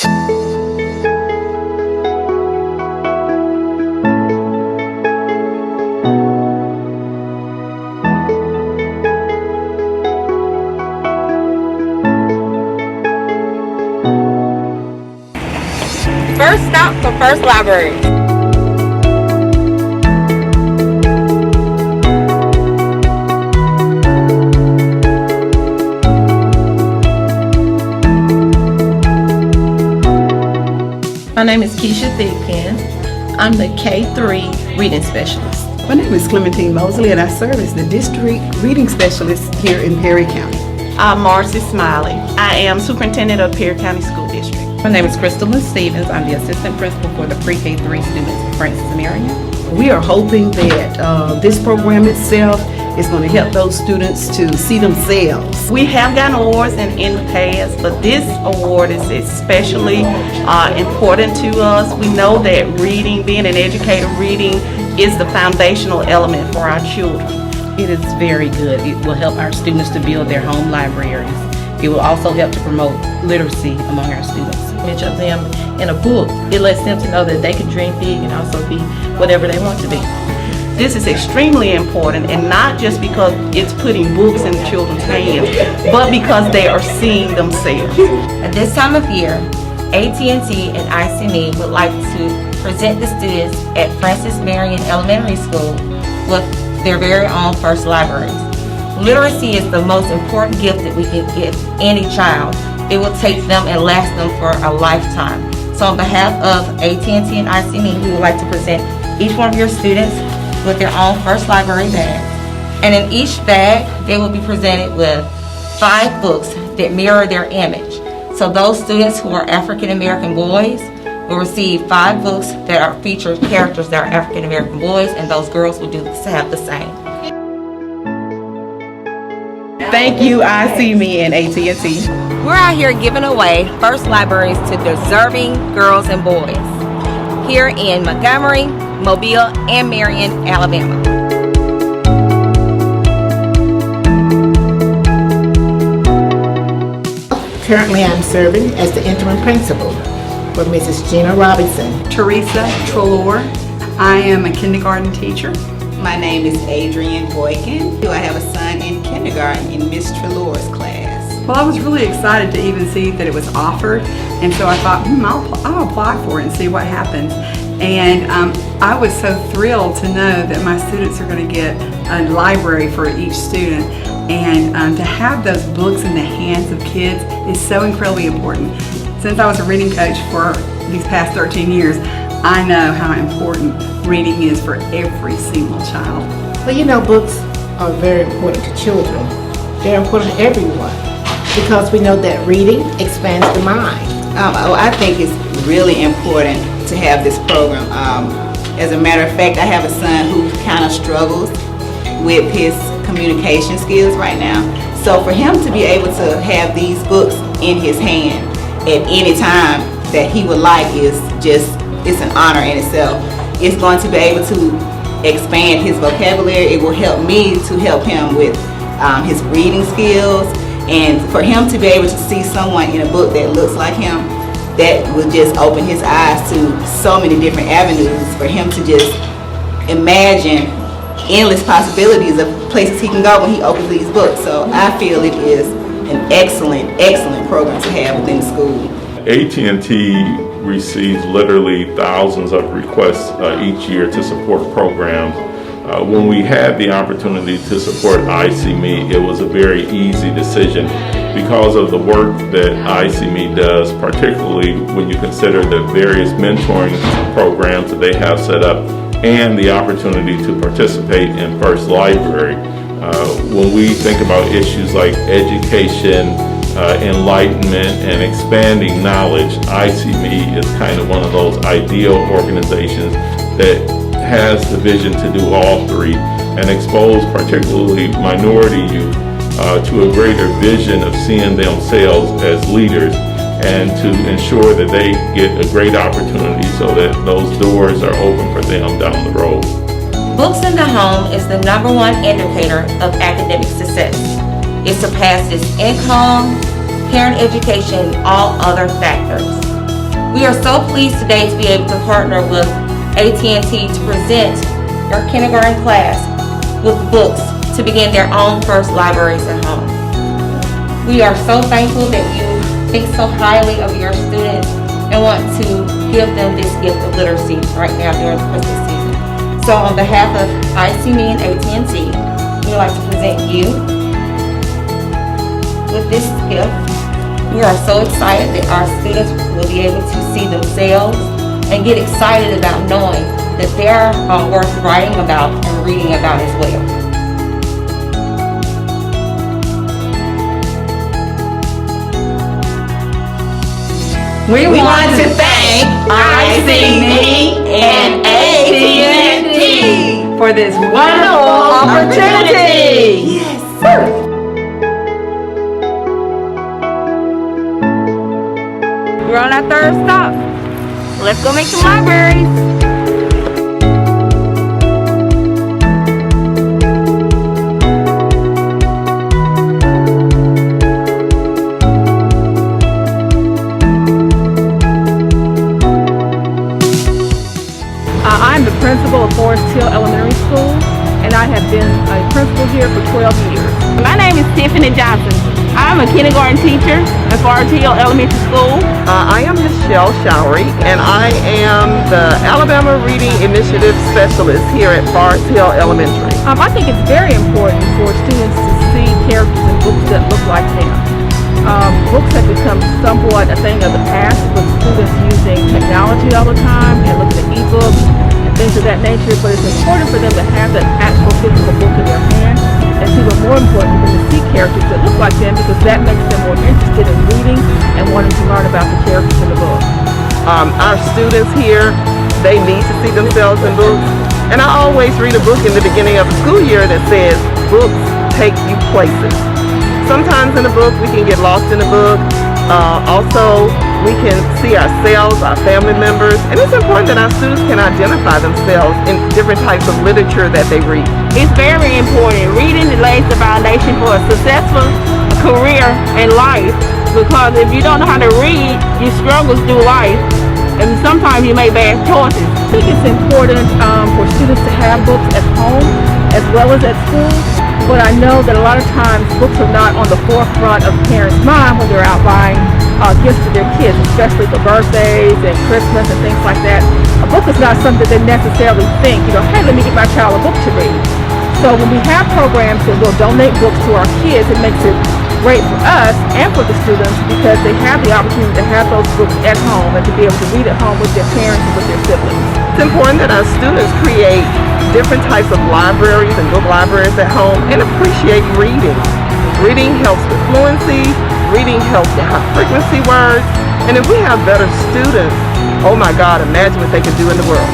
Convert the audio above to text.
First stop for First Library. My name is KEISHA THIGPEN. I'm the K3 reading specialist. My name is Clementine Mosley and I serve as the district reading specialist here in Perry County. I'm Marcy Smiley. I am superintendent of Perry County School District. My name is Crystal Stevens. I'm the assistant principal for the pre-K 3 students at Francis Marion. We are hoping that this program itself is going to help those students to see themselves. We have gotten awards in the past, but this award is especially important to us. We know that reading, being an educator, reading is the foundational element for our children. It is very good. It will help our students to build their home libraries. It will also help to promote literacy among our students. Image of them in a book, it lets them to know that they can dream big and also be whatever they want to be. This is extremely important, and not just because it's putting books in children's hands, but because they are seeing themselves. At this time of year, AT&T and ICME would like to present the students at Francis Marion Elementary School with their very own first libraries. Literacy is the most important gift that we can give any child. It will take them and last them for a lifetime. So on behalf of AT&T and ICME, we would like to present each one of your students with their own first library bag. And in each bag, they will be presented with 5 books that mirror their image. So those students who are African American boys will receive 5 books that are featured characters that are African American boys, and those girls will have the same. Thank you, ICME and AT&T. We're out here giving away first libraries to deserving girls and boys here in Montgomery, Mobile, and Marion, Alabama. Currently, I'm serving as the interim principal for Mrs. Gina Robinson. Teresa Trelaw. I am a kindergarten teacher. My name is Adrienne Boykin. I have a son in kindergarten in Miss Trelaw's class. Well, I was really excited to even see that it was offered, and so I thought, I'll apply for it and see what happens. And I was so thrilled to know that my students are going to get a library for each student, and to have those books in the hands of kids is so incredibly important. Since I was a reading coach for these past 13 years, I know how important reading is for every single child. Well, you know, books are very important to children. They're important to everyone because we know that reading expands the mind. I think it's really important to have this program. As a matter of fact, I have a son who kind of struggles with his communication skills right now. So for him to be able to have these books in his hand at any time that he would like is just, it's an honor in itself. It's going to be able to expand his vocabulary. It will help me to help him with his reading skills, and for him to be able to see someone in a book that looks like him, that will just open his eyes to so many different avenues for him to just imagine endless possibilities of places he can go when he opens these books. So I feel it is an excellent program to have within the school. AT&T receives literally thousands of requests each year to support programs. When we had the opportunity to support ICME, it was a very easy decision because of the work that ICME does, particularly when you consider the various mentoring programs that they have set up and the opportunity to participate in First Library. When we think about issues like education, enlightenment, and expanding knowledge, ICME is kind of one of those ideal organizations that has the vision to do all three and expose particularly minority youth to a greater vision of seeing themselves as leaders, and to ensure that they get a great opportunity so that those doors are open for them down the road. Books in the home is the #1 indicator of academic success. It surpasses income, parent education, and all other factors. We are so pleased today to be able to partner with AT&T to present your kindergarten class with books to begin their own first libraries at home. We are so thankful that you think so highly of your students and want to give them this gift of literacy right now during the Christmas season. So on behalf of ICME and AT&T, we would like to present you with this gift. We are so excited that our students will be able to see themselves and get excited about knowing that they're worth writing about and reading about as well. We want to thank ICME and AT&T For this wonderful opportunity. Yes, sir. We're on our third stop. Let's go make some libraries. I'm the principal of Forest Hill Elementary School, and I have been a principal here for 12 years. My name is Tiffany Johnson. I'm a kindergarten teacher at Forest Hill Elementary School. I am Michelle Showery, and I am the Alabama Reading Initiative Specialist here at Forest Hill Elementary. I think it's very important for students to see characters in books that look like them. Books have become somewhat a thing of the past with students using technology all the time and looking at e-books and things of that nature, but it's important for them to have that actual physical book in their hand. And even more important for them to see characters that look like them, because that makes them more interested in reading and wanting to learn about the characters in the book. Our students here, they need to see themselves in books. And I always read a book in the beginning of the school year that says, books take you places. Sometimes in a book we can get lost in a book. Also, we can see ourselves, our family members, and it's important that our students can identify themselves in different types of literature that they read. It's very important. Reading lays the foundation for a successful career in life, because if you don't know how to read, you struggle through life, and sometimes you make bad choices. I think it's important for students to have books at home as well as at school, but I know that a lot of times books are not on the forefront of parents' mind when they're out buying gifts for their kids, especially for birthdays and Christmas and things like that. A book is not something they necessarily think, hey, let me get my child a book to read. So when we have programs that will donate books to our kids, it makes it great for us and for the students, because they have the opportunity to have those books at home and to be able to read at home with their parents and with their siblings. It's important that our students create different types of libraries and book libraries at home and appreciate reading. Reading helps with fluency, reading helps with high frequency words, and if we have better students, oh my God, imagine what they can do in the world.